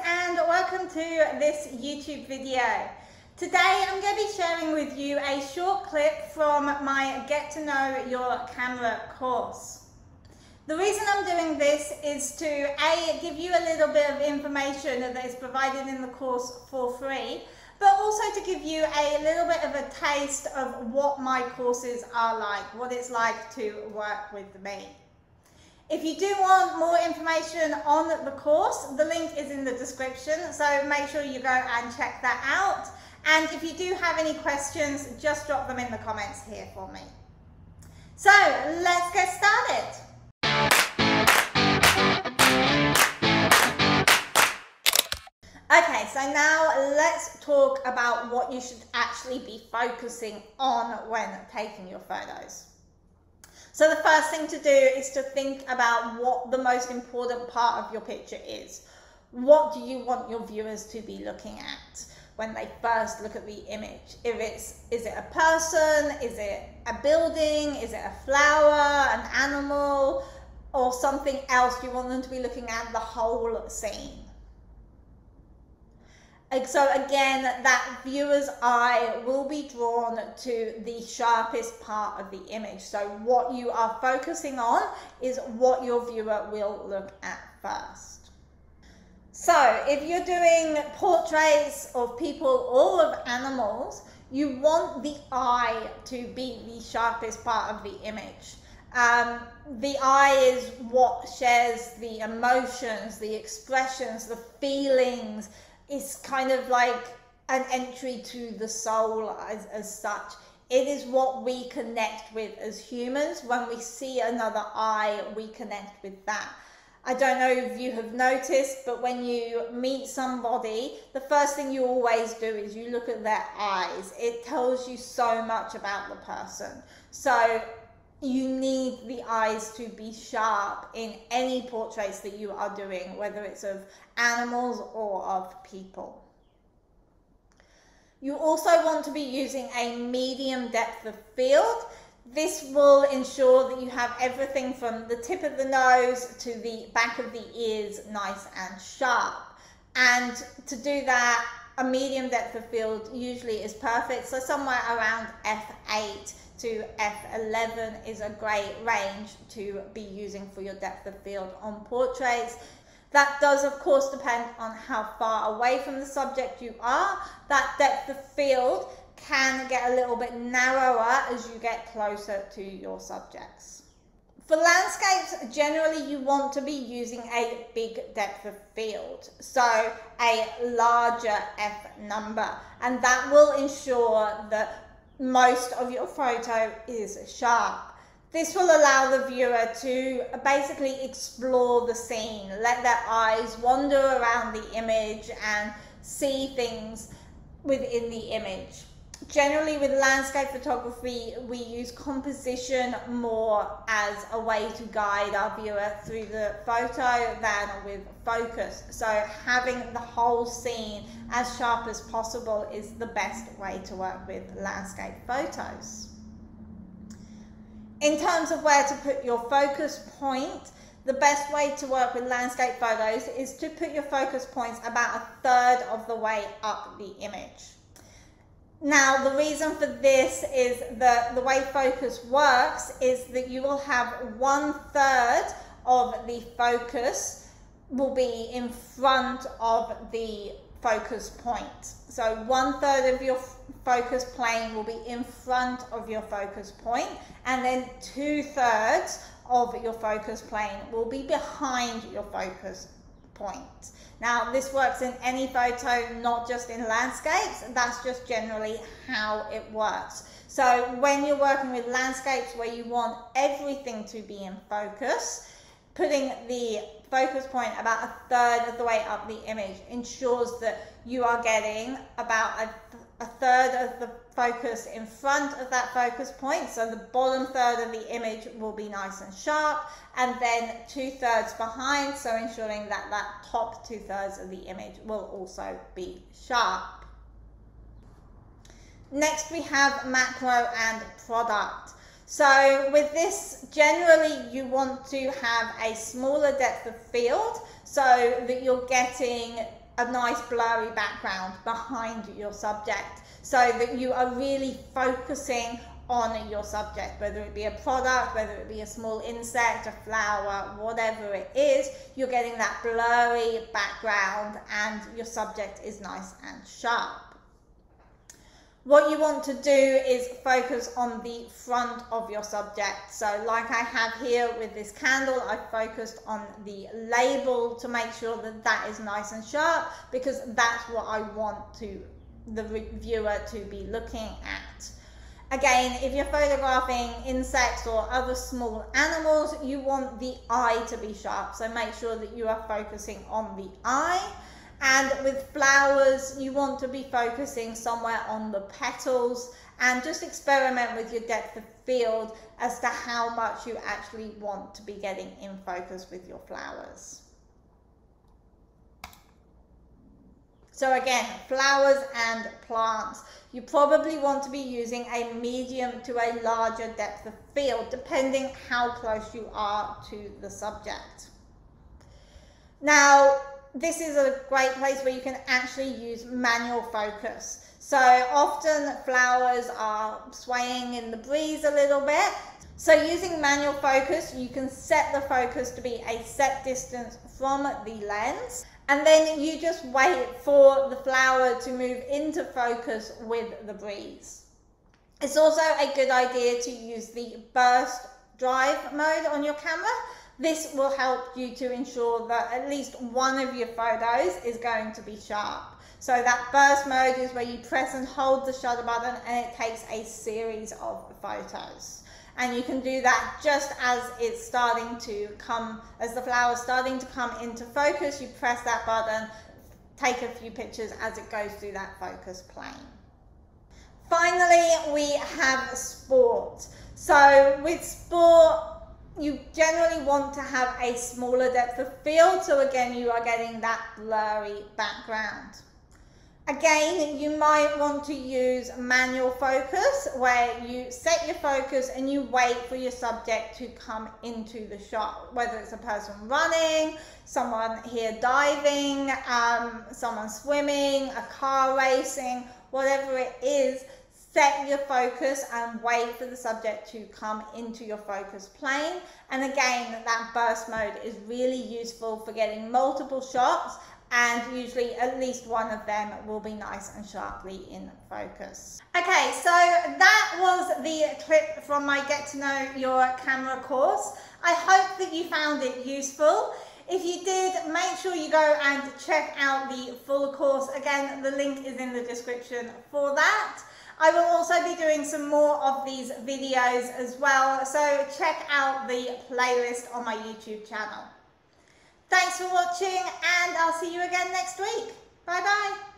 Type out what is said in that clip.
and welcome to this YouTube video. Today I'm going to be sharing with you a short clip from my Get to Know Your Camera course. The reason I'm doing this is to A, give you a little bit of information that is provided in the course for free, but also to give you a little bit of a taste of what my courses are like, what it's like to work with me. If you do want more information on the course, the link is in the description, so make sure you go and check that out. And if you do have any questions, just drop them in the comments here for me. So let's get started. Okay, so now let's talk about what you should actually be focusing on when taking your photos. So the first thing to do is to think about what the most important part of your picture is. What do you want your viewers to be looking at when they first look at the image? Is it a person? Is it a building? Is it a flower, an animal, or something else you want them to be looking at the whole scene? So again, that viewer's eye will be drawn to the sharpest part of the image. So what you are focusing on is what your viewer will look at first. So if you're doing portraits of people or of animals, you want the eye to be the sharpest part of the image. The eye is what shares the emotions, the expressions, the feelings. It's kind of like an entry to the soul as such. It is what we connect with as humans. When we see another eye, we connect with that. I don't know if you have noticed, but when you meet somebody, the first thing you always do is you look at their eyes. It tells you so much about the person. So you need the eyes to be sharp in any portraits that you are doing, whether it's of animals or of people. You also want to be using a medium depth of field. This will ensure that you have everything from the tip of the nose to the back of the ears nice and sharp. And to do that, a medium depth of field usually is perfect. So somewhere around f8 to f11 is a great range to be using for your depth of field on portraits. That does of course depend on how far away from the subject you are. That depth of field can get a little bit narrower as you get closer to your subjects. For landscapes, generally you want to be using a big depth of field, so a larger f number, and that will ensure that most of your photo is sharp. This will allow the viewer to basically explore the scene, let their eyes wander around the image and see things within the image. Generally with landscape photography, we use composition more as a way to guide our viewer through the photo than with focus. So having the whole scene as sharp as possible is the best way to work with landscape photos. In terms of where to put your focus point, the best way to work with landscape photos is to put your focus points about 1/3 of the way up the image. Now, the reason for this is that the way focus works is that you will have 1/3 of the focus will be in front of the focus point. So 1/3 of your focus plane will be in front of your focus point, and then 2/3 of your focus plane will be behind your focus point. Now, this works in any photo, not just in landscapes. That's just generally how it works. So when you're working with landscapes where you want everything to be in focus, putting the focus point about 1/3 of the way up the image ensures that you are getting about a third of the focus in front of that focus point. So the bottom third of the image will be nice and sharp, and then 2/3 behind, so ensuring that that top 2/3 of the image will also be sharp. Next we have macro and product. So with this, generally you want to have a smaller depth of field so that you're getting a nice blurry background behind your subject so that you are really focusing on your subject, whether it be a product, whether it be a small insect, a flower, whatever it is, you're getting that blurry background and your subject is nice and sharp. What you want to do is focus on the front of your subject. So like I have here with this candle, I focused on the label to make sure that that is nice and sharp, because that's what I want the viewer to be looking at. Again, if you're photographing insects or other small animals, you want the eye to be sharp. So make sure that you are focusing on the eye. And with flowers, you want to be focusing somewhere on the petals, and just experiment with your depth of field as to how much you actually want to be getting in focus with your flowers. So again, flowers and plants, you probably want to be using a medium to a larger depth of field, depending how close you are to the subject. Now, this is a great place where you can actually use manual focus. So often flowers are swaying in the breeze a little bit. So using manual focus, you can set the focus to be a set distance from the lens, and then you just wait for the flower to move into focus with the breeze. It's also a good idea to use the burst drive mode on your camera. This will help you to ensure that at least one of your photos is going to be sharp. So that burst mode is where you press and hold the shutter button and it takes a series of photos. And you can do that just as it's starting to come, as the flower's starting to come into focus, you press that button, take a few pictures as it goes through that focus plane. Finally, we have sport. So with sport, you generally want to have a smaller depth of field, so again you are getting that blurry background. Again, you might want to use manual focus, where you set your focus and you wait for your subject to come into the shot, whether it's a person running, someone here diving, someone swimming, a car racing, whatever it is. Set your focus and wait for the subject to come into your focus plane. And again, that burst mode is really useful for getting multiple shots, and usually at least one of them will be nice and sharply in focus. Okay, so that was the clip from my Get to Know Your Camera course. I hope that you found it useful. If you did, make sure you go and check out the full course. Again, the link is in the description for that. I will also be doing some more of these videos as well, so check out the playlist on my YouTube channel. Thanks for watching, and I'll see you again next week. Bye bye.